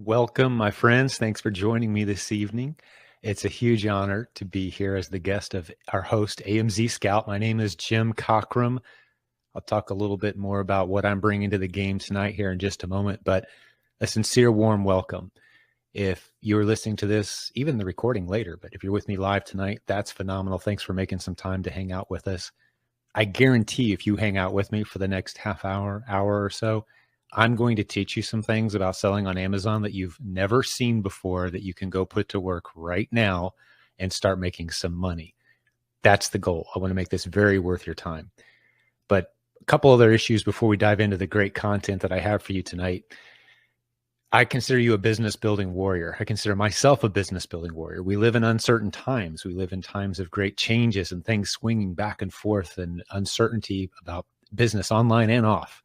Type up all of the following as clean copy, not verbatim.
Welcome, my friends. Thanks for joining me this evening. It's a huge honor to be here as the guest of our host, AMZScout. My name is Jim Cockrum. I'll talk a little bit more about what I'm bringing to the game tonight here in just a moment, but a sincere, warm welcome. If you're listening to this, even the recording later, but if you're with me live tonight, that's phenomenal. Thanks for making some time to hang out with us. I guarantee if you hang out with me for the next half hour, hour or so, I'm going to teach you some things about selling on Amazon that you've never seen before that you can go put to work right now and start making some money. That's the goal. I want to make this very worth your time. But a couple other issues before we dive into the great content that I have for you tonight. I consider you a business building warrior. I consider myself a business building warrior. We live in uncertain times. We live in times of great changes and things swinging back and forth and uncertainty about business online and off.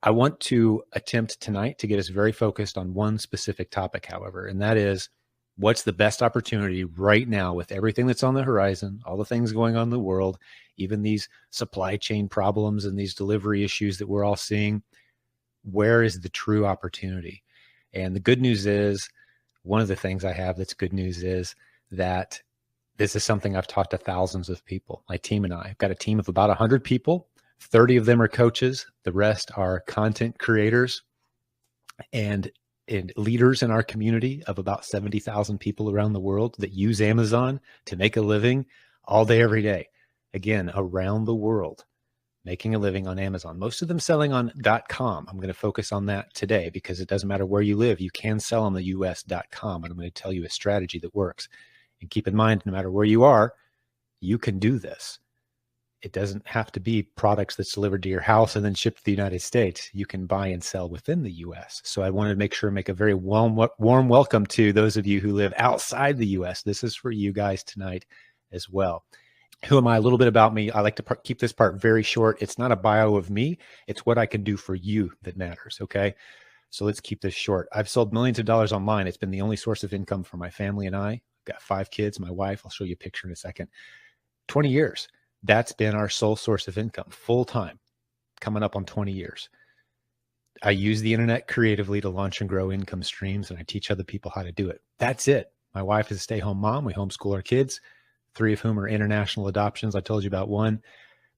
I want to attempt tonight to get us very focused on one specific topic, however, and that is what's the best opportunity right now with everything that's on the horizon, all the things going on in the world, even these supply chain problems and these delivery issues that we're all seeing. Where is the true opportunity? And the good news is, one of the things I have that's good news is that this is something I've taught to thousands of people. My team and I've got a team of about 100 people. 30 of them are coaches. The rest are content creators and leaders in our community of about 70,000 people around the world that use Amazon to make a living all day, every day. Again, around the world, making a living on Amazon. Most of them selling on .com. I'm going to focus on that today because it doesn't matter where you live. You can sell on the US.com, and I'm going to tell you a strategy that works. And keep in mind, no matter where you are, you can do this. It doesn't have to be products that's delivered to your house and then shipped to the United States. You can buy and sell within the US. So I wanted to make sure, make a very warm welcome to those of you who live outside the US. This is for you guys tonight as well. Who am I? A little bit about me. I like to keep this part very short. It's not a bio of me. It's what I can do for you that matters. Okay. So let's keep this short. I've sold millions of dollars online. It's been the only source of income for my family and I. I've got 5 kids, my wife. I'll show you a picture in a second. 20 years. That's been our sole source of income, full time, coming up on 20 years. I use the internet creatively to launch and grow income streams, and I teach other people how to do it. That's it. My wife is a stay-home mom. We homeschool our kids, 3 of whom are international adoptions. I told you about one.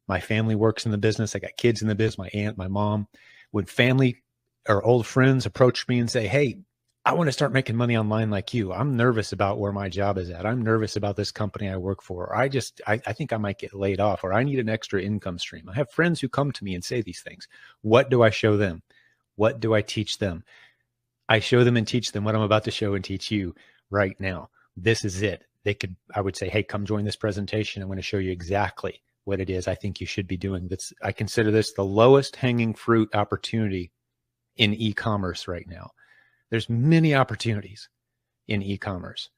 My family works in the business. I got kids in the business, my aunt, my mom. When family or old friends approach me and say, hey, I want to start making money online like you. I'm nervous about where my job is at. I'm nervous about this company I work for. Or I think I might get laid off, or I need an extra income stream. I have friends who come to me and say these things. What do I show them? What do I teach them? I show them and teach them what I'm about to show and teach you right now. This is it. I would say, hey, come join this presentation. I'm going to show you exactly what it is I think you should be doing. I consider this the lowest hanging fruit opportunity in e-commerce right now. There's many opportunities in e-commerce,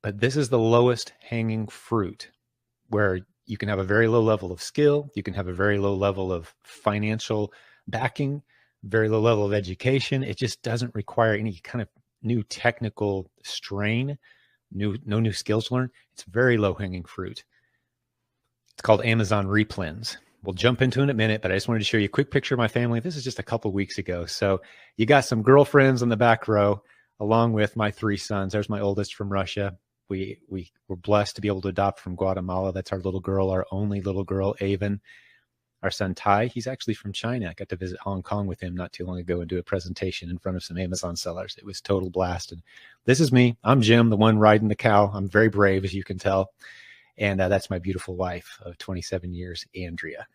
but this is the lowest hanging fruit where you can have a very low level of skill. You can have a very low level of financial backing, very low level of education. It just doesn't require any kind of new technical strain, no new skills to learn. It's very low hanging fruit. It's called Amazon Replens. We'll jump into it in a minute, but I just wanted to show you a quick picture of my family. This is just a couple of weeks ago. So you got some girlfriends in the back row, along with my 3 sons. There's my oldest from Russia. We were blessed to be able to adopt from Guatemala. That's our little girl, our only little girl, Avon. Our son, Ty, he's actually from China. I got to visit Hong Kong with him not too long ago and do a presentation in front of some Amazon sellers. It was total blast. And this is me. I'm Jim, the one riding the cow. I'm very brave, as you can tell. And that's my beautiful wife of 27 years, Andrea.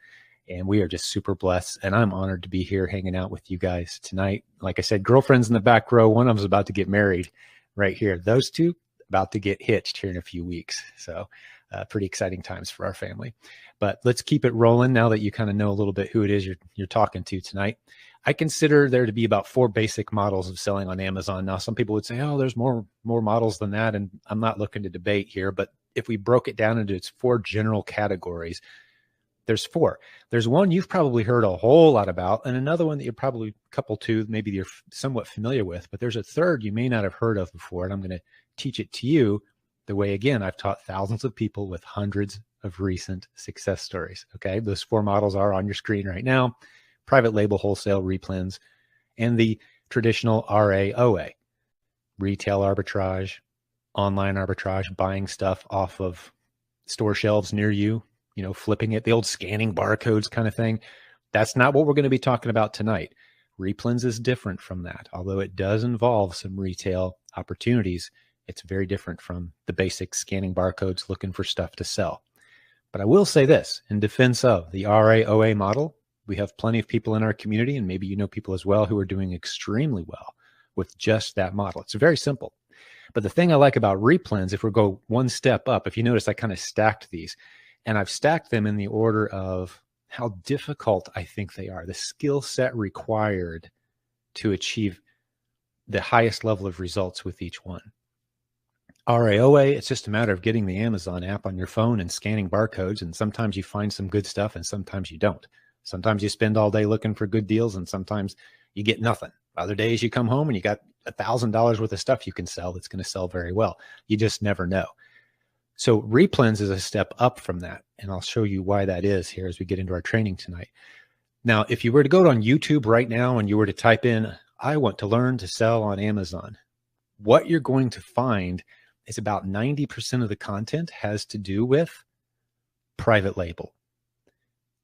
And we are just super blessed. And I'm honored to be here hanging out with you guys tonight. Like I said, girlfriends in the back row. One of them's about to get married right here. Those 2 about to get hitched here in a few weeks. So pretty exciting times for our family. But let's keep it rolling now that you kind of know a little bit who it is you're talking to tonight. I consider there to be about 4 basic models of selling on Amazon. Now, some people would say, oh, there's more models than that. And I'm not looking to debate here, but if we broke it down into its 4 general categories, there's 4. There's one you've probably heard a whole lot about, and another one that you're probably couple 2, maybe you're somewhat familiar with, but there's a third you may not have heard of before. And I'm going to teach it to you the way, again, I've taught thousands of people with hundreds of recent success stories. Okay. Those 4 models are on your screen right now: private label, wholesale, replens, and the traditional RAOA. retail arbitrage, online arbitrage, buying stuff off of store shelves near you, flipping it, the old scanning barcodes kind of thing. That's not what we're going to be talking about tonight. Replens is different from that. Although it does involve some retail opportunities, it's very different from the basic scanning barcodes looking for stuff to sell. But I will say this, in defense of the RAOA model, we have plenty of people in our community, and maybe you know people as well, who are doing extremely well with just that model. It's very simple. But the thing I like about Replens, if we go one step up, if you notice, I kind of stacked these, and I've stacked them in the order of how difficult I think they are, the skill set required to achieve the highest level of results with each one. RAOA, it's just a matter of getting the Amazon app on your phone and scanning barcodes, and sometimes you find some good stuff and sometimes you don't. Sometimes you spend all day looking for good deals and sometimes you get nothing. Other days you come home and you got $1,000 worth of stuff you can sell that's going to sell very well. You just never know. So Replens is a step up from that, and I'll show you why that is here as we get into our training tonight. Now, if you were to go on YouTube right now and you were to type in, I want to learn to sell on Amazon, what you're going to find is about 90% of the content has to do with private label,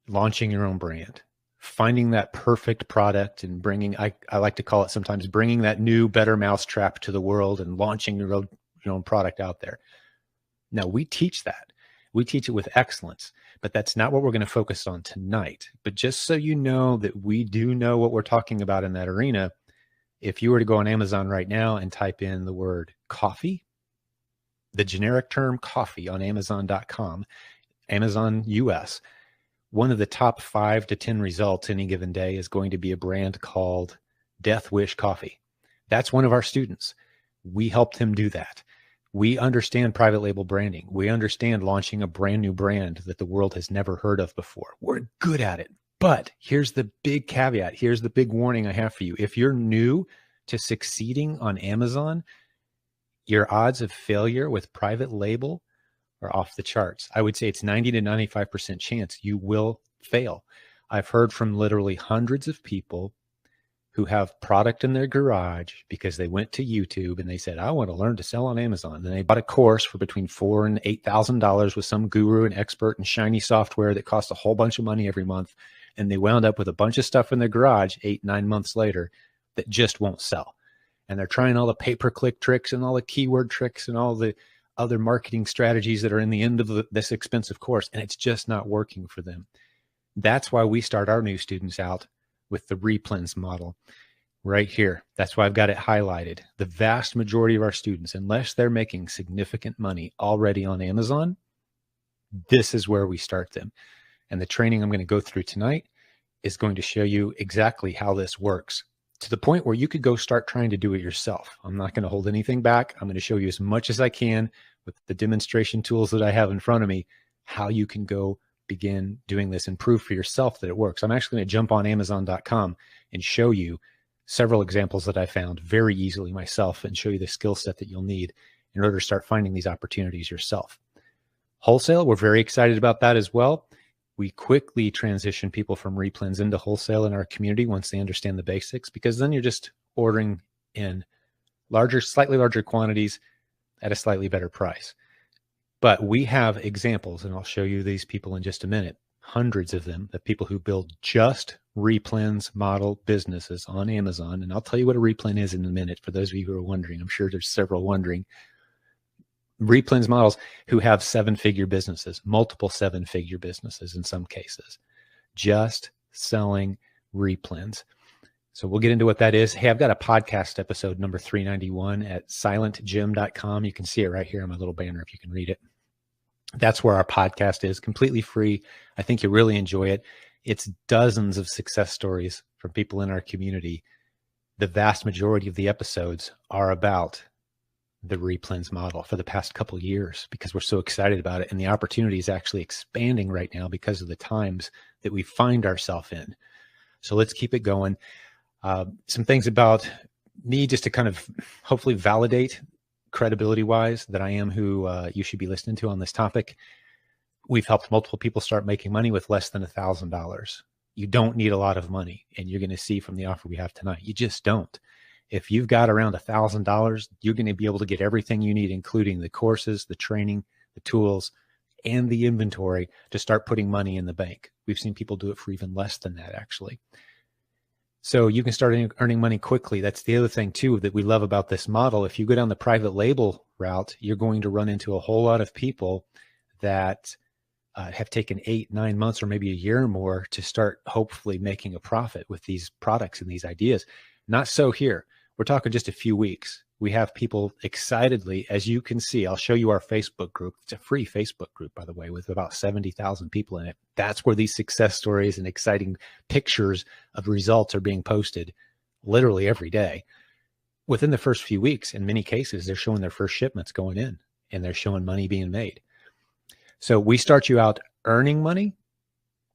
launching your own brand, finding that perfect product and bringing, I like to call it sometimes, bringing that new, better mousetrap to the world and launching your own product out there. Now, we teach that. We teach it with excellence, but that's not what we're going to focus on tonight. But just so you know that we do know what we're talking about in that arena, if you were to go on Amazon right now and type in the word coffee, the generic term coffee on Amazon.com, Amazon US, one of the top 5 to 10 results any given day is going to be a brand called Death Wish Coffee. That's one of our students. We helped him do that. We understand private label branding. We understand launching a brand new brand that the world has never heard of before. We're good at it. But here's the big caveat. Here's the big warning I have for you. If you're new to succeeding on Amazon, your odds of failure with private label are off the charts. I would say it's 90 to 95% chance you will fail. I've heard from literally hundreds of people who have product in their garage because they went to YouTube and they said, I want to learn to sell on Amazon. And they bought a course for between $4,000 and $8,000 with some guru and expert and shiny software that costs a whole bunch of money every month. And they wound up with a bunch of stuff in their garage 8-9 months later that just won't sell. And they're trying all the pay-per-click tricks and all the keyword tricks and all the other marketing strategies that are in the end of this expensive course, and it's just not working for them. That's why we start our new students out with the Replens model right here. That's why I've got it highlighted. The vast majority of our students, unless they're making significant money already on Amazon, this is where we start them. And the training I'm going to go through tonight is going to show you exactly how this works, to the point where you could go start trying to do it yourself. I'm not going to hold anything back. I'm going to show you as much as I can with the demonstration tools that I have in front of me, how you can go begin doing this and prove for yourself that it works. I'm actually going to jump on Amazon.com and show you several examples that I found very easily myself and show you the skill set that you'll need in order to start finding these opportunities yourself. Wholesale, we're very excited about that as well. We quickly transition people from Replens into wholesale in our community once they understand the basics, because then you're just ordering in slightly larger quantities at a slightly better price. But we have examples, and I'll show you these people in just a minute, hundreds of them, of people who build just Replens model businesses on Amazon. And I'll tell you what a Replen is in a minute for those of you who are wondering. I'm sure there's several wondering. Replens models who have 7-figure businesses, multiple 7-figure businesses in some cases, just selling Replens. So we'll get into what that is. Hey, I've got a podcast episode number 391 at silentjim.com. You can see it right here on my little banner if you can read it. That's where our podcast is, completely free. I think you'll really enjoy it. It's dozens of success stories from people in our community. The vast majority of the episodes are about the Replens model for the past couple of years because we're so excited about it. And the opportunity is actually expanding right now because of the times that we find ourselves in. So let's keep it going. Some things about me just to kind of hopefully validate credibility wise that I am who you should be listening to on this topic. We've helped multiple people start making money with less than $1,000. You don't need a lot of money, and you're going to see from the offer we have tonight, you just don't. If you've got around $1,000, you're going to be able to get everything you need, including the courses, the training, the tools, and the inventory to start putting money in the bank. We've seen people do it for even less than that, actually. So you can start earning money quickly. That's the other thing too that we love about this model. If you go down the private label route, you're going to run into a whole lot of people that have taken 8, 9 months or maybe a year or more to start hopefully making a profit with these products and these ideas. Not so here. We're talking just a few weeks. We have people excitedly, as you can see, I'll show you our Facebook group. It's a free Facebook group, by the way, with about 70,000 people in it. That's where these success stories and exciting pictures of results are being posted literally every day. Within the first few weeks, in many cases, they're showing their first shipments going in and they're showing money being made. So we start you out earning money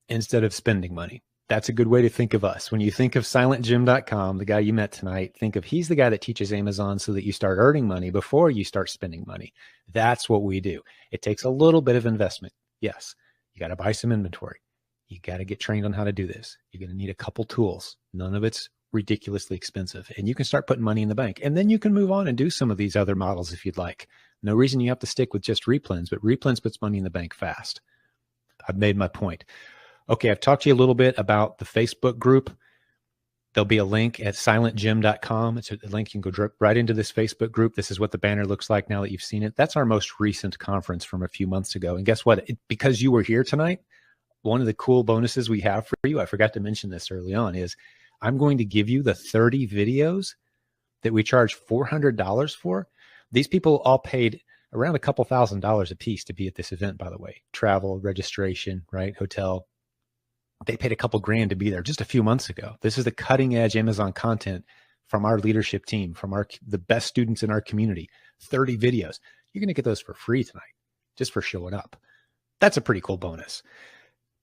instead of spending money. That's a good way to think of us. When you think of silentjim.com, the guy you met tonight, think of he's the guy that teaches Amazon so that you start earning money before you start spending money. That's what we do. It takes a little bit of investment. Yes, you got to buy some inventory. You got to get trained on how to do this. You're going to need a couple tools. None of it's ridiculously expensive. And you can start putting money in the bank. And then you can move on and do some of these other models if you'd like. No reason you have to stick with just Replens, but Replens puts money in the bank fast. I've made my point. Okay, I've talked to you a little bit about the Facebook group. There'll be a link at silentjim.com. It's a link you can go right into this Facebook group. This is what the banner looks like now that you've seen it. That's our most recent conference from a few months ago. And guess what? Because you were here tonight, one of the cool bonuses we have for you, I forgot to mention this early on, is I'm going to give you the 30 videos that we charge $400 for. These people all paid around a couple $1,000s a piece to be at this event, by the way. Travel, registration, right? Hotel. They paid a couple grand to be there just a few months ago. This is the cutting edge Amazon content from our leadership team, from the best students in our community. 30 videos. You're going to get those for free tonight, just for showing up. That's a pretty cool bonus.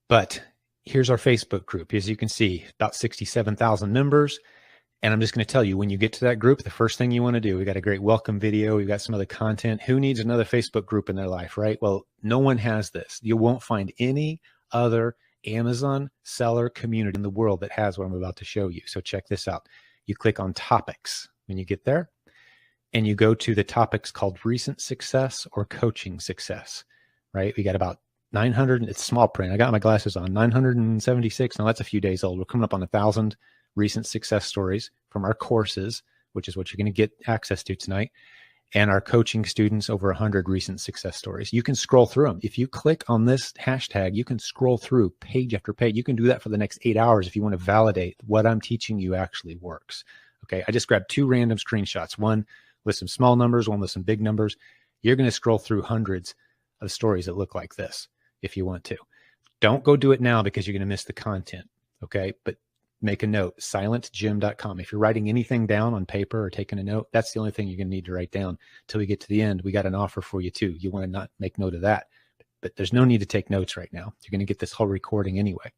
But here's our Facebook group. As you can see, about 67,000 members. And I'm just going to tell you, when you get to that group, the first thing you want to do, we got a great welcome video. We've got some other content. Who needs another Facebook group in their life, right? Well, no one has this. You won't find any other Amazon seller community in the world that has what I'm about to show you. So check this out. You click on topics when you get there, and you go to the topics called recent success or coaching success, right? We got about 900, it's small print. I got my glasses on, 976. Now that's a few days old. We're coming up on 1,000 recent success stories from our courses, which is what you're going to get access to tonight. And our coaching students, over 100 recent success stories. You can scroll through them. If you click on this hashtag, you can scroll through page after page. You can do that for the next 8 hours if you want to validate what I'm teaching you actually works. Okay, I just grabbed 2 random screenshots, one with some small numbers, one with some big numbers. You're going to scroll through hundreds of stories that look like this if you want to. Don't go do it now because you're going to miss the content, okay? But make a note, silentjim.com. If you're writing anything down on paper or taking a note, that's the only thing you're going to need to write down. Till we get to the end, we got an offer for you too. You want to not make note of that, but there's no need to take notes right now. You're going to get this whole recording anyway.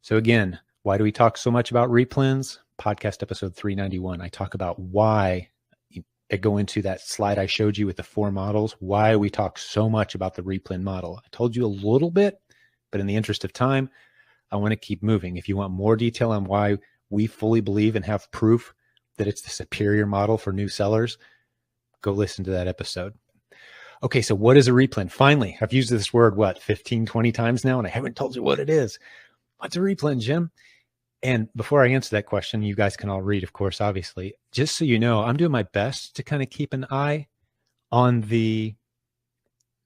So again, why do we talk so much about Replens? Podcast episode 391. I talk about why. I go into that slide I showed you with the 4 models, why we talk so much about the Replen model. I told you a little bit, but in the interest of time, I want to keep moving. If you want more detail on why we fully believe and have proof that it's the superior model for new sellers, go listen to that episode. Okay, so what is a replen? Finally, I've used this word, 15, 20 times now, and I haven't told you what it is. What's a replen, Jim? And before I answer that question, you guys can all read, of course, obviously. Just so you know, I'm doing my best to kind of keep an eye on the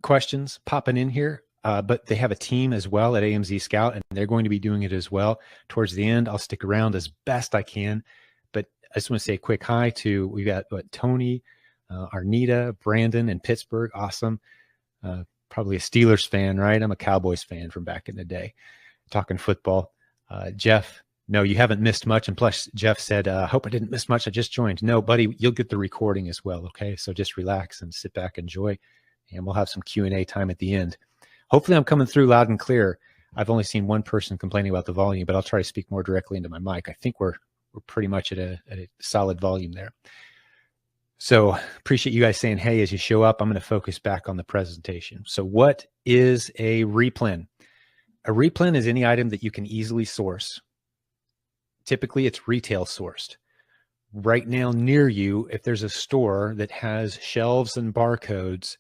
questions popping in here. But they have a team as well at AMZScout, and they're going to be doing it as well. Towards the end, I'll stick around as best I can. But I just want to say a quick hi to, we got Tony, Arnita, Brandon in Pittsburgh. Awesome. Probably a Steelers fan, right? I'm a Cowboys fan from back in the day. Talking football. Jeff, no, you haven't missed much. And plus, Jeff said, I hope I didn't miss much. I just joined. No, buddy, you'll get the recording as well, okay? So just relax and sit back, enjoy, and we'll have some Q&A time at the end. Hopefully I'm coming through loud and clear. I've only seen one person complaining about the volume, but I'll try to speak more directly into my mic. I think we're pretty much at a solid volume there. So appreciate you guys saying, hey, as you show up, I'm going to focus back on the presentation. So what is a replen? A replen is any item that you can easily source. Typically it's retail sourced, right now near you, if there's a store that has shelves and barcodes,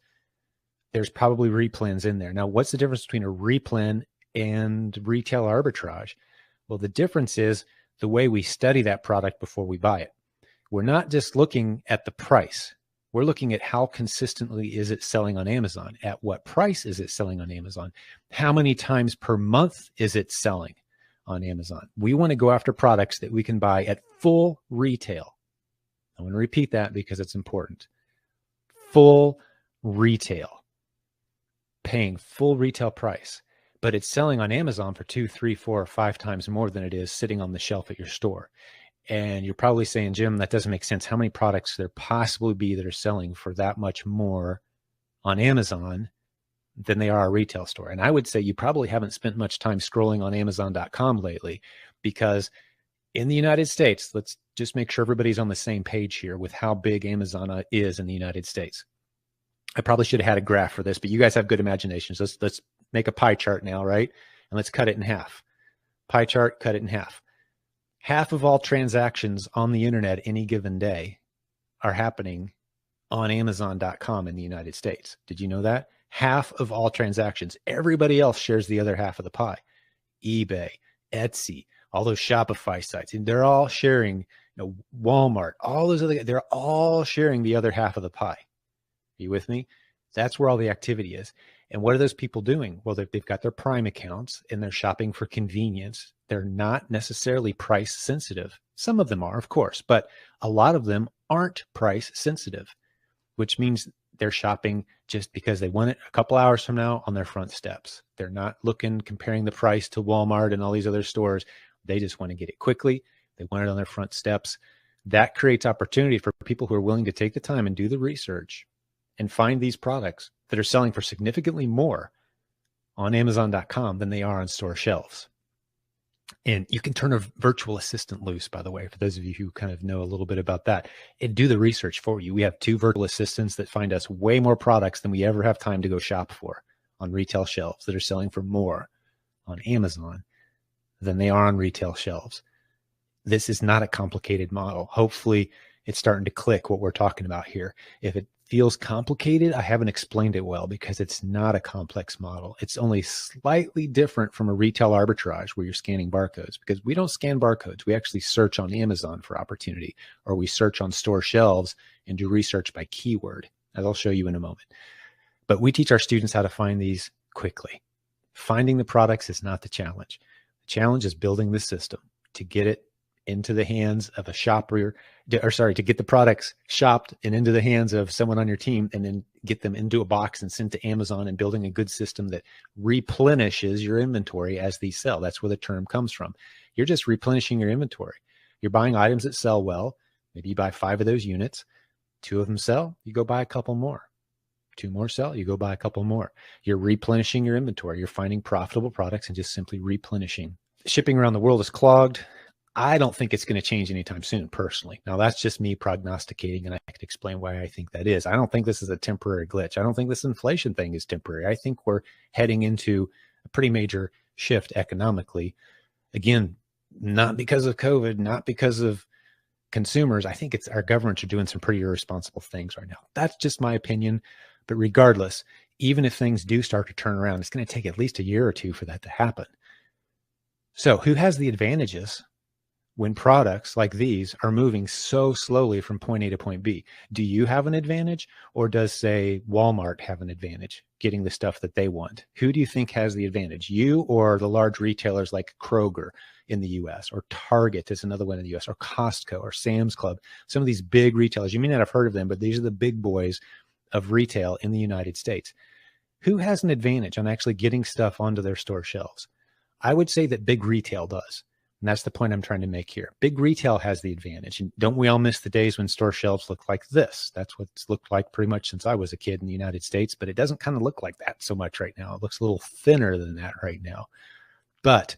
there's probably replens in there. Now, what's the difference between a replen and retail arbitrage? Well, the difference is the way we study that product before we buy it. We're not just looking at the price. We're looking at how consistently is it selling on Amazon? At what price is it selling on Amazon? How many times per month is it selling on Amazon? We want to go after products that we can buy at full retail. I want to repeat that because it's important. Full retail, paying full retail price, but it's selling on Amazon for 2, 3, 4, or 5 times more than it is sitting on the shelf at your store. And you're probably saying, Jim, that doesn't make sense. How many products there possibly be that are selling for that much more on Amazon than they are a retail store? And I would say you probably haven't spent much time scrolling on Amazon.com lately, because in the United States, let's just make sure everybody's on the same page here with how big Amazon is in the United States. I probably should have had a graph for this, but you guys have good imaginations. Let's make a pie chart now, right? And let's cut it in half. Pie chart, cut it in half. Half of all transactions on the internet any given day are happening on Amazon.com in the United States. Did you know that? Half of all transactions. Everybody else shares the other half of the pie. eBay, Etsy, all those Shopify sites, and they're all sharing, Walmart, all those other, they're all sharing the other half of the pie. Are you with me? That's where all the activity is. And what are those people doing? Well, they've got their Prime accounts and they're shopping for convenience. They're not necessarily price sensitive. Some of them are, of course, but a lot of them aren't price sensitive, which means they're shopping just because they want it a couple hours from now on their front steps. They're not comparing the price to Walmart and all these other stores. They just want to get it quickly. They want it on their front steps. That creates opportunity for people who are willing to take the time and do the research and find these products that are selling for significantly more on Amazon.com than they are on store shelves. And you can turn a virtual assistant loose, by the way, for those of you who kind of know a little bit about that, and do the research for you. We have 2 virtual assistants that find us way more products than we ever have time to go shop for on retail shelves that are selling for more on Amazon than they are on retail shelves. This is not a complicated model. Hopefully it's starting to click what we're talking about here. If it feels complicated, I haven't explained it well, because it's not a complex model. It's only slightly different from a retail arbitrage where you're scanning barcodes, because we don't scan barcodes. We actually search on Amazon for opportunity, or we search on store shelves and do research by keyword, as I'll show you in a moment. But we teach our students how to find these quickly. Finding the products is not the challenge. The challenge is building the system to get it into the hands of a shopper, to get the products shopped and into the hands of someone on your team, and then get them into a box and sent to Amazon, and building a good system that replenishes your inventory as these sell. That's where the term comes from. You're just replenishing your inventory. You're buying items that sell well. Maybe you buy 5 of those units. 2 of them sell, you go buy a couple more. 2 more sell, you go buy a couple more. You're replenishing your inventory. You're finding profitable products and just simply replenishing. Shipping around the world is clogged. I don't think it's going to change anytime soon, personally. Now, that's just me prognosticating, and I can explain why I think that is. I don't think this is a temporary glitch. I don't think this inflation thing is temporary. I think we're heading into a pretty major shift economically. Again, not because of COVID, not because of consumers. I think it's our governments are doing some pretty irresponsible things right now. That's just my opinion. But regardless, even if things do start to turn around, it's going to take at least a year or 2 for that to happen. So who has the advantages when products like these are moving so slowly from point A to point B? Do you have an advantage, or does, say, Walmart have an advantage getting the stuff that they want? Who do you think has the advantage, you or the large retailers like Kroger in the US, or Target is another one in the US, or Costco, or Sam's Club? Some of these big retailers, you may not have heard of them, but these are the big boys of retail in the United States. Who has an advantage on actually getting stuff onto their store shelves? I would say that big retail does. And that's the point I'm trying to make here. Big retail has the advantage. And don't we all miss the days when store shelves looked like this? That's what it's looked like pretty much since I was a kid in the United States, but it doesn't kind of look like that so much right now. It looks a little thinner than that right now. But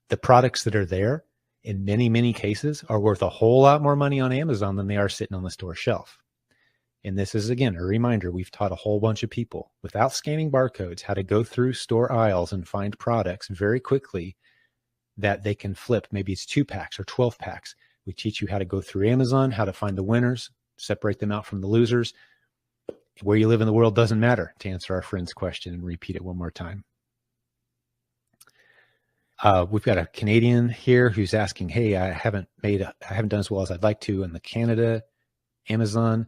the products that are there, in many, many cases, are worth a whole lot more money on Amazon than they are sitting on the store shelf. And this is, again, a reminder. We've taught a whole bunch of people without scanning barcodes how to go through store aisles and find products very quickly that they can flip. Maybe it's 2 packs or 12 packs. We teach you how to go through Amazon, how to find the winners, separate them out from the losers. Where you live in the world doesn't matter, to answer our friend's question and repeat it one more time. We've got a Canadian here who's asking, hey, I haven't done as well as I'd like to in the Canada Amazon.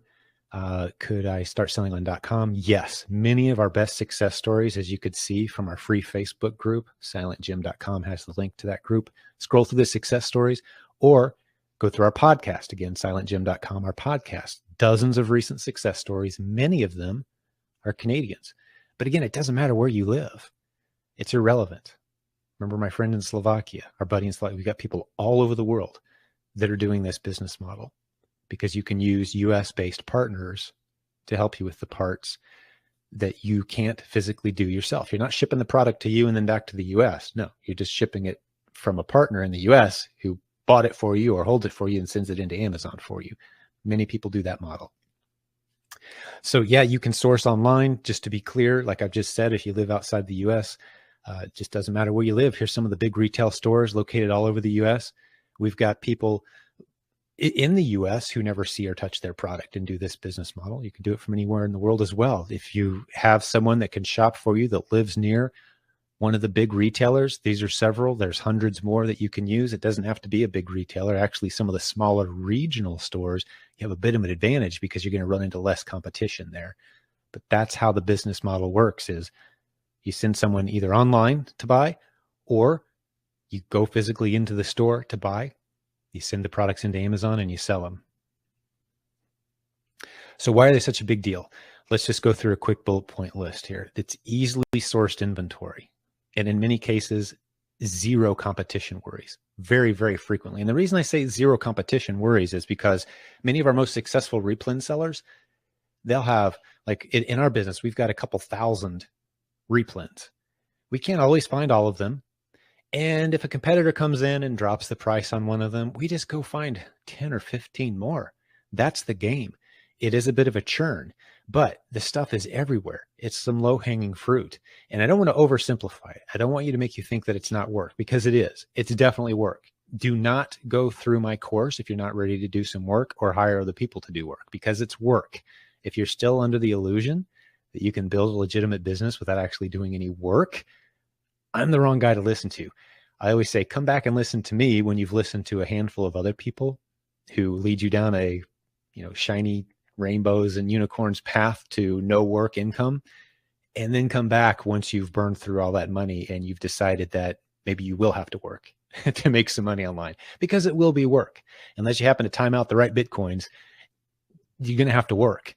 Could I start selling on .com? Yes. Many of our best success stories, as you could see from our free Facebook group, silentjim.com has the link to that group. Scroll through the success stories or go through our podcast. Again, silentjim.com, our podcast. Dozens of recent success stories. Many of them are Canadians. But again, it doesn't matter where you live. It's irrelevant. Remember my friend in Slovakia, our buddy in Slovakia. We've got people all over the world that are doing this business model because you can use US-based partners to help you with the parts that you can't physically do yourself. You're not shipping the product to you and then back to the US. No, you're just shipping it from a partner in the US who bought it for you or holds it for you and sends it into Amazon for you. Many people do that model. So yeah, you can source online. Just to be clear, like I've just said, if you live outside the US, it just doesn't matter where you live. Here's some of the big retail stores located all over the US. We've got people in the US who never see or touch their product and do this business model. You can do it from anywhere in the world as well. If you have someone that can shop for you that lives near one of the big retailers, these are several, there's hundreds more that you can use. It doesn't have to be a big retailer. Actually, some of the smaller regional stores, you have a bit of an advantage because you're going to run into less competition there. But that's how the business model works is you send someone either online to buy or you go physically into the store to buy. You send the products into Amazon and you sell them. So why are they such a big deal? Let's just go through a quick bullet point list here. It's easily sourced inventory. And in many cases, zero competition worries very, very frequently. And the reason I say zero competition worries is because many of our most successful Replens sellers, they'll have, like in our business, we've got a couple thousand Replens. We can't always find all of them. And if a competitor comes in and drops the price on one of them, we just go find 10 or 15 more. That's the game. It is a bit of a churn, but the stuff is everywhere. It's some low-hanging fruit. And I don't want to oversimplify it. I don't want you to make you think that it's not work, because it is. It's definitely work. Do not go through my course if you're not ready to do some work, or hire other people to do work, because it's work. If you're still under the illusion that you can build a legitimate business without actually doing any work, I'm the wrong guy to listen to. I always say, come back and listen to me when you've listened to a handful of other people who lead you down a, shiny rainbows and unicorns path to no work income. And then come back once you've burned through all that money and you've decided that maybe you will have to work to make some money online, because it will be work. Unless you happen to time out the right Bitcoins, you're going to have to work.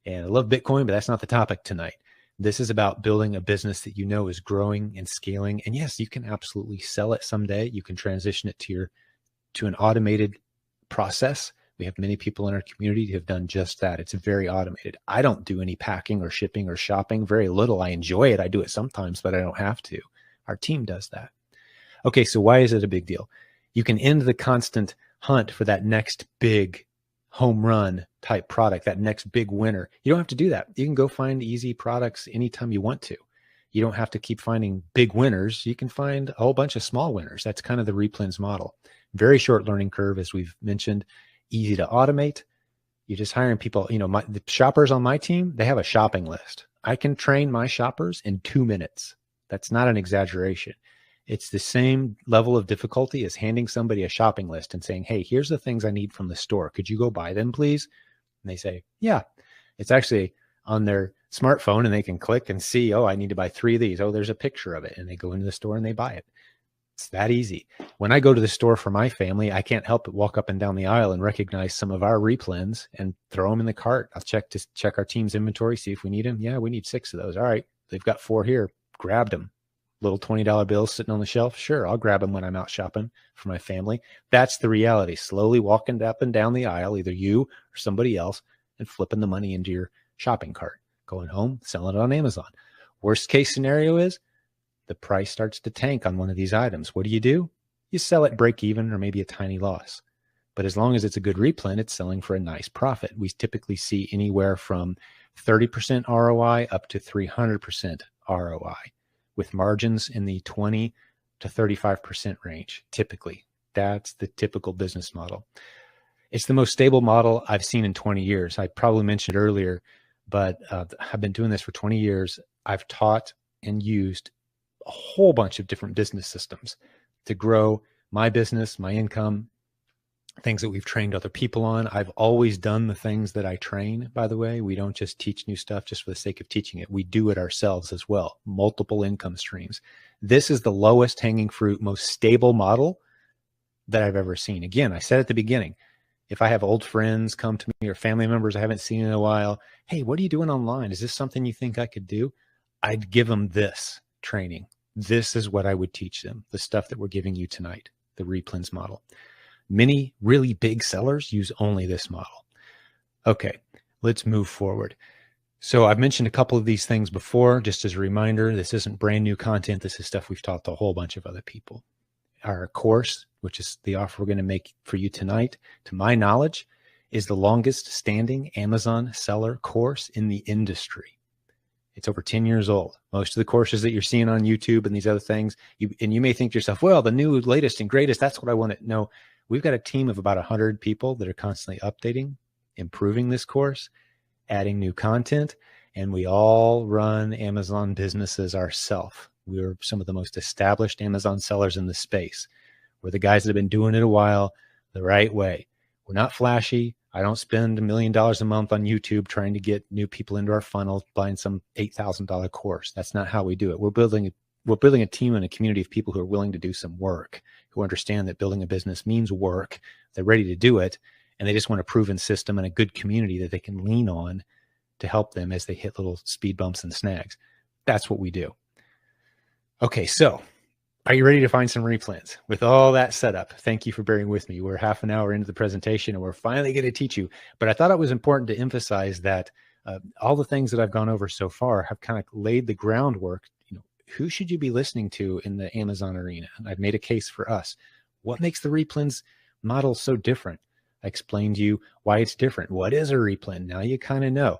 And I love Bitcoin, but that's not the topic tonight. This is about building a business that is growing and scaling. And yes, you can absolutely sell it someday. You can transition it to an automated process. We have many people in our community who have done just that. It's very automated. I don't do any packing or shipping or shopping, very little. I enjoy it. I do it sometimes, but I don't have to. Our team does that. Okay, so why is it a big deal? You can end the constant hunt for that next big home run type product, that next big winner. You don't have to do that. You can go find easy products anytime you want to. You don't have to keep finding big winners. You can find a whole bunch of small winners. That's kind of the Replens model. Very short learning curve, as we've mentioned, easy to automate. You're just hiring people. The shoppers on my team, they have a shopping list. I can train my shoppers in 2 minutes. That's not an exaggeration. It's the same level of difficulty as handing somebody a shopping list and saying, hey, here's the things I need from the store. Could you go buy them, please? And they say, yeah. It's actually on their smartphone and they can click and see, oh, I need to buy 3 of these. Oh, there's a picture of it. And they go into the store and they buy it. It's that easy. When I go to the store for my family, I can't help but walk up and down the aisle and recognize some of our Replens and throw them in the cart. I'll check our team's inventory, see if we need them. Yeah, we need 6 of those. All right, they've got 4 here. Grabbed them. Little $20 bills sitting on the shelf. Sure, I'll grab them when I'm out shopping for my family. That's the reality. Slowly walking up and down the aisle, either you or somebody else, and flipping the money into your shopping cart. Going home, selling it on Amazon. Worst case scenario is the price starts to tank on one of these items. What do? You sell it break even or maybe a tiny loss. But as long as it's a good replen, it's selling for a nice profit. We typically see anywhere from 30% ROI up to 300% ROI, with margins in the 20 to 35% range, typically. That's the typical business model. It's the most stable model I've seen in 20 years. I probably mentioned earlier, but I've been doing this for 20 years. I've taught and used a whole bunch of different business systems to grow my business, my income, things that we've trained other people on. I've always done the things that I train, by the way. We don't just teach new stuff just for the sake of teaching it. We do it ourselves as well. Multiple income streams. This is the lowest hanging fruit, most stable model that I've ever seen. Again, I said at the beginning, if I have old friends come to me or family members I haven't seen in a while, hey, what are you doing online? Is this something you think I could do? I'd give them this training. This is what I would teach them, the stuff that we're giving you tonight, the Replens model. Many really big sellers use only this model. Okay, let's move forward. So I've mentioned a couple of these things before, just as a reminder. This isn't brand new content. This is stuff we've taught to a whole bunch of other people. Our course, which is the offer we're going to make for you tonight, to my knowledge, is the longest standing Amazon seller course in the industry. It's over 10 years old. Most of the courses that you're seeing on YouTube and these other things, you may think to yourself, well, the new, latest, and greatest, that's what I want to know. We've got a team of about 100 people that are constantly updating, improving this course, adding new content, and we all run Amazon businesses ourselves. We're some of the most established Amazon sellers in the space. We're the guys that have been doing it a while the right way. We're not flashy. I don't spend $1 million a month on YouTube trying to get new people into our funnel, buying some $8,000 course. That's not how we do it. We're building a team and a community of people who are willing to do some work, who understand that building a business means work. They're ready to do it, and they just want a proven system and a good community that they can lean on to help them as they hit little speed bumps and snags. That's what we do. Okay, so are you ready to find some replens? With all that set up, thank you for bearing with me. We're half an hour into the presentation and we're finally going to teach you. But I thought it was important to emphasize that all the things that I've gone over so far have kind of laid the groundwork. Who should you be listening to in the Amazon arena? And I've made a case for us. What makes the replens model so different? I explained to you why it's different. What is a replen? Now you kind of know.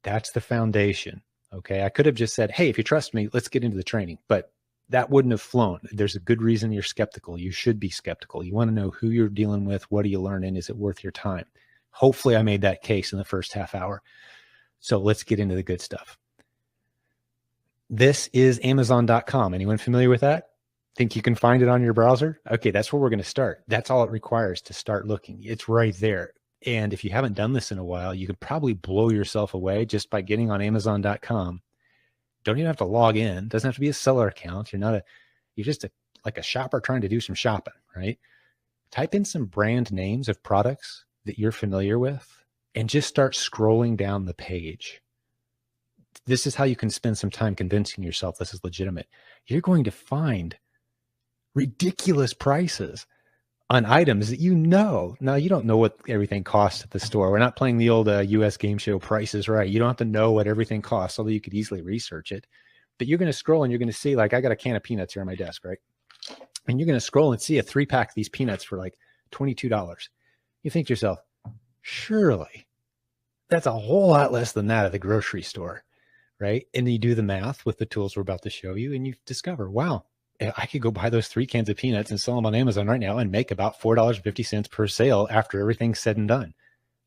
That's the foundation. Okay, I could have just said, hey, if you trust me, let's get into the training. But that wouldn't have flown. There's a good reason you're skeptical. You should be skeptical. You want to know who you're dealing with. What are you learning? Is it worth your time? Hopefully I made that case in the first half hour. So let's get into the good stuff. This is Amazon.com. Anyone familiar with that? Think you can find it on your browser? Okay, that's where we're going to start. That's all it requires to start looking. It's right there. And if you haven't done this in a while, you could probably blow yourself away just by getting on Amazon.com. Don't even have to log in. Doesn't have to be a seller account. You're just like a shopper trying to do some shopping, right? Type in some brand names of products that you're familiar with and just start scrolling down the page. This is how you can spend some time convincing yourself this is legitimate. You're going to find ridiculous prices on items that Now, you don't know what everything costs at the store. We're not playing the old US game show Price is Right. You don't have to know what everything costs, although you could easily research it. But you're going to scroll and you're going to see, like, I got a can of peanuts here on my desk, right? And you're going to scroll and see a 3-pack of these peanuts for like $22. You think to yourself, surely that's a whole lot less than that at the grocery store, right? And you do the math with the tools we're about to show you, and you discover, wow, I could go buy those 3 cans of peanuts and sell them on Amazon right now and make about $4.50 per sale after everything's said and done.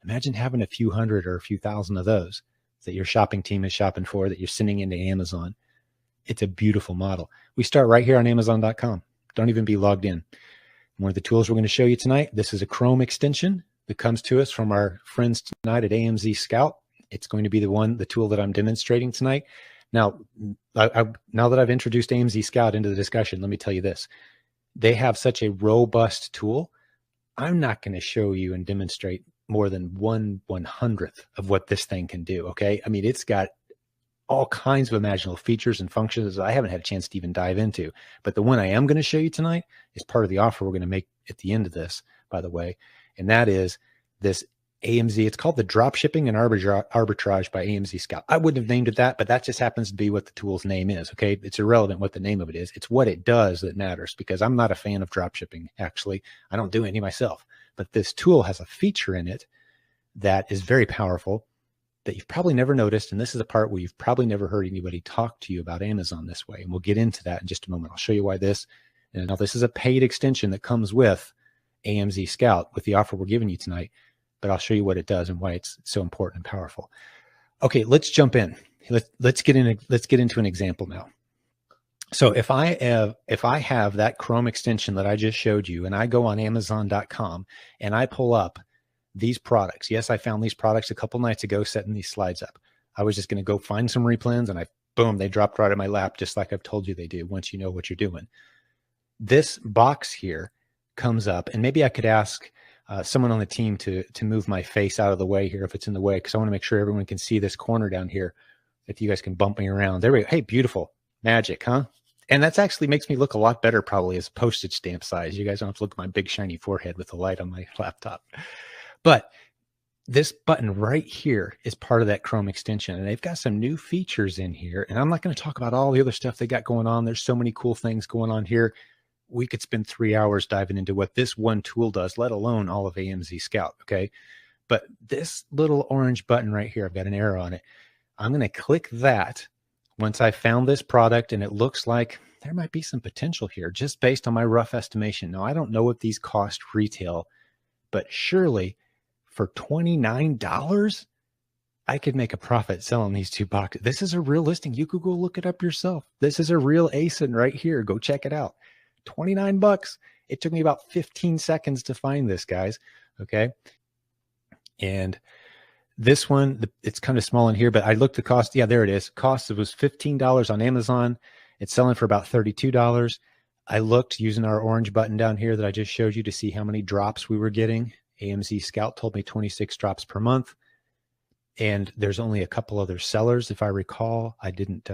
Imagine having a few hundred or a few thousand of those that your shopping team is shopping for, that you're sending into Amazon. It's a beautiful model. We start right here on Amazon.com. Don't even be logged in. One of the tools we're going to show you tonight, this is a Chrome extension that comes to us from our friends tonight at AMZScout. It's going to be the tool that I'm demonstrating tonight. Now, now that I've introduced AMZScout into the discussion, let me tell you this. They have such a robust tool. I'm not going to show you and demonstrate more than 1/100th of what this thing can do, okay? I mean, it's got all kinds of imaginable features and functions that I haven't had a chance to even dive into. But the one I am going to show you tonight is part of the offer we're going to make at the end of this, by the way, and that is this AMZ. It's called the Dropshipping and Arbitrage by AMZScout. I wouldn't have named it that, but that just happens to be what the tool's name is, okay? It's irrelevant what the name of it is. It's what it does that matters, because I'm not a fan of dropshipping, actually. I don't do any myself. But this tool has a feature in it that is very powerful that you've probably never noticed, and this is the part where you've probably never heard anybody talk to you about Amazon this way, and we'll get into that in just a moment. I'll show you why this, And now this is a paid extension that comes with AMZScout with the offer we're giving you tonight, but I'll show you what it does and why it's so important and powerful. Okay, let's jump in. Let's get into an example now. So if I have that Chrome extension that I just showed you, and I go on Amazon.com and I pull up these products. Yes, I found these products a couple nights ago, setting these slides up. I was just going to go find some replens, and boom, they dropped right in my lap, just like I've told you they do once you know what you're doing. This box here comes up, and maybe I could ask someone on the team to move my face out of the way here if it's in the way, because I want to make sure everyone can see this corner down here. If you guys can bump me around. There we go. Hey, beautiful. Magic, huh? And that's actually makes me look a lot better probably as postage stamp size. You guys don't have to look at my big shiny forehead with the light on my laptop. But this button right here is part of that Chrome extension, and they've got some new features in here. And I'm not going to talk about all the other stuff they got going on. There's so many cool things going on here. We could spend 3 hours diving into what this one tool does, let alone all of AMZScout. Okay. But this little orange button right here, I've got an arrow on it. I'm going to click that once I found this product, and it looks like there might be some potential here just based on my rough estimation. Now, I don't know what these cost retail, but surely for $29, I could make a profit selling these 2 boxes. This is a real listing. You could go look it up yourself. This is a real ASIN right here. Go check it out. 29 bucks. It took me about 15 seconds to find this, guys. Okay. And this one, it's kind of small in here, but I looked the cost. Yeah, there it is. Cost, it was $15 on Amazon. It's selling for about $32. I looked using our orange button down here that I just showed you to see how many drops we were getting. AMZScout told me 26 drops per month. And there's only a couple other sellers, if I recall. I didn't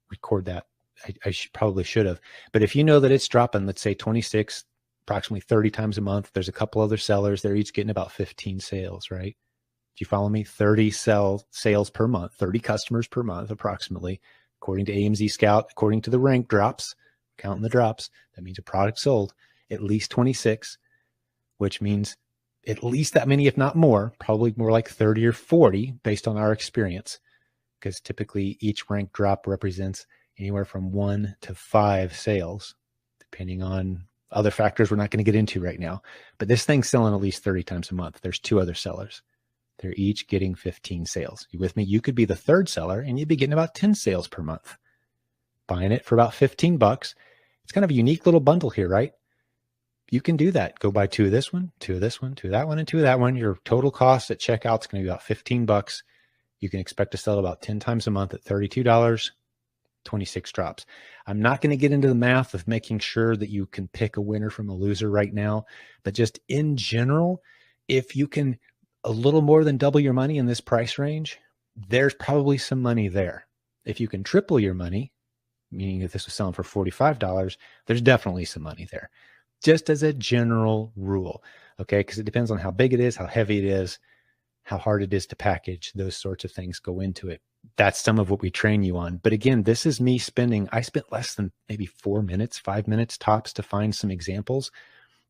record that. I probably should have. But if you know that it's dropping, let's say 26, approximately 30 times a month, there's a couple other sellers. They're each getting about 15 sales, right? Do you follow me? 30 sales per month, 30 customers per month, approximately, according to AMZScout, according to the rank drops, counting the drops. That means a product sold at least 26, which means at least that many, if not more, probably more like 30 or 40 based on our experience, because typically each rank drop represents anywhere from 1 to 5 sales, depending on other factors we're not going to get into right now. But this thing's selling at least 30 times a month. There's 2 other sellers. They're each getting 15 sales. You with me? You could be the 3rd seller and you'd be getting about 10 sales per month. Buying it for about 15 bucks. It's kind of a unique little bundle here, right? You can do that. Go buy 2 of this one, 2 of this one, 2 of that one, and 2 of that one. Your total cost at checkout is going to be about 15 bucks. You can expect to sell about 10 times a month at $32, 26 drops. I'm not going to get into the math of making sure that you can pick a winner from a loser right now, but just in general, if you can a little more than double your money in this price range, there's probably some money there. If you can triple your money, meaning if this was selling for $45, there's definitely some money there. Just as a general rule, okay? Because it depends on how big it is, how heavy it is, how hard it is to package. Those sorts of things go into it. That's some of what we train you on. But again, this is me I spent less than maybe 4 minutes, 5 minutes tops to find some examples.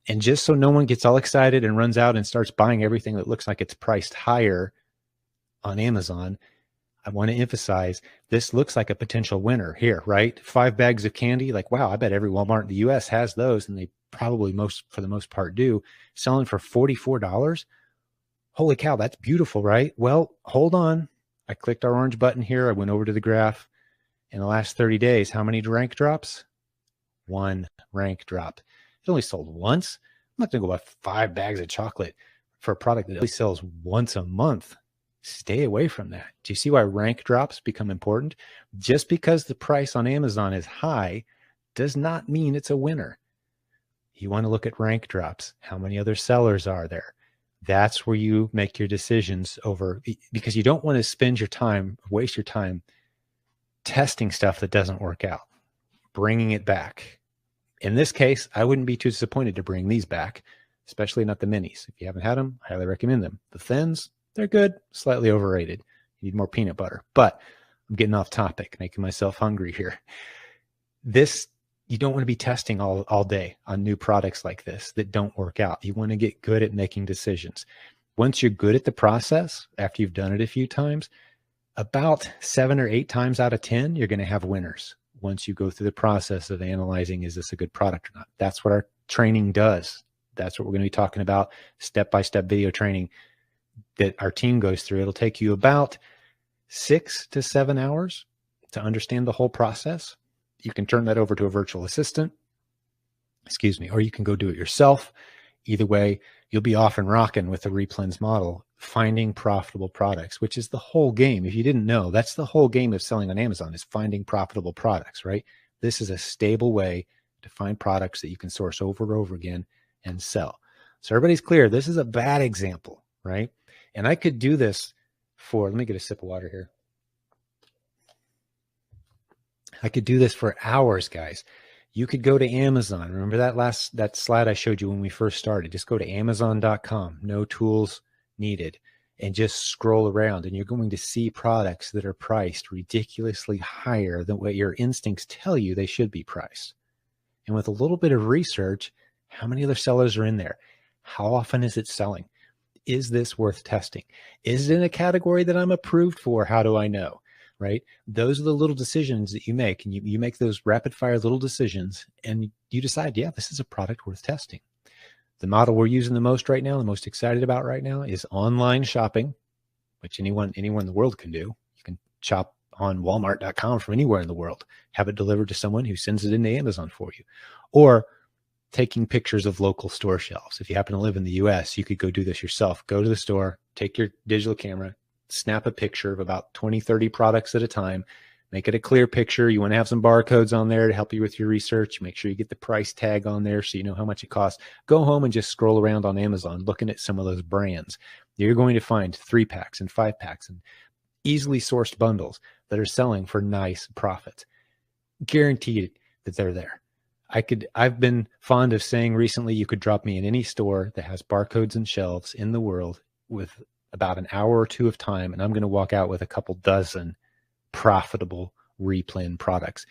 And just so no one gets all excited and runs out and starts buying everything that looks like it's priced higher on Amazon, I want to emphasize this looks like a potential winner here, right? 5 bags of candy. Like, wow, I bet every Walmart in the US has those, and they probably for the most part do. Selling for $44. Holy cow, that's beautiful, right? Well, hold on. I clicked our orange button here. I went over to the graph. In the last 30 days, how many rank drops? 1 rank drop. It only sold once. I'm not going to go buy 5 bags of chocolate for a product that only sells once a month. Stay away from that. Do you see why rank drops become important? Just because the price on Amazon is high does not mean it's a winner. You want to look at rank drops. How many other sellers are there? That's where you make your decisions over, because you don't want to spend your time, waste your time testing stuff that doesn't work out, bringing it back. In this case, I wouldn't be too disappointed to bring these back, especially not the minis. If you haven't had them, I highly recommend them. The thins, they're good, slightly overrated. You need more peanut butter. But I'm getting off topic, making myself hungry here. You don't want to be testing all day on new products like this that don't work out. You want to get good at making decisions. Once you're good at the process, after you've done it a few times, about 7 or 8 times out of 10, you're going to have winners. once you go through the process of analyzing, is this a good product or not? That's what our training does. That's what we're going to be talking about, step-by-step video training that our team goes through. It'll take you about 6 to 7 hours to understand the whole process. You can turn that over to a virtual assistant, or you can go do it yourself. Either way, you'll be off and rocking with the Replens model, finding profitable products, which is the whole game. If you didn't know, that's the whole game of selling on Amazon, is finding profitable products, right? This is a stable way to find products that you can source over and over again and sell. So everybody's clear. This is a bad example, right? And I could do this for, let me get a sip of water here. I could do this for hours, guys. You could go to Amazon. Remember that slide I showed you when we first started? Just go to Amazon.com, no tools needed, and just scroll around, and you're going to see products that are priced ridiculously higher than what your instincts tell you they should be priced. And with a little bit of research, how many other sellers are in there? How often is it selling? Is this worth testing? Is it in a category that I'm approved for? How do I know? Right? Those are the little decisions that you make, and you make those rapid fire little decisions, and you decide, yeah, this is a product worth testing. The model we're using the most right now, the most excited about right now, is online shopping, which anyone in the world can do. You can shop on Walmart.com from anywhere in the world, have it delivered to someone who sends it into Amazon for you, or taking pictures of local store shelves. If you happen to live in the US, you could go do this yourself. Go to the store, take your digital camera, snap a picture of about 20, 30 products at a time, make it a clear picture. You want to have some barcodes on there to help you with your research. Make sure you get the price tag on there so you know how much it costs. Go home and just scroll around on Amazon looking at some of those brands. You're going to find 3-packs and 5-packs and easily sourced bundles that are selling for nice profits. Guaranteed that they're there. I've been fond of saying recently, you could drop me in any store that has barcodes and shelves in the world with about an hour or two of time, and I'm going to walk out with a couple dozen profitable Replen products.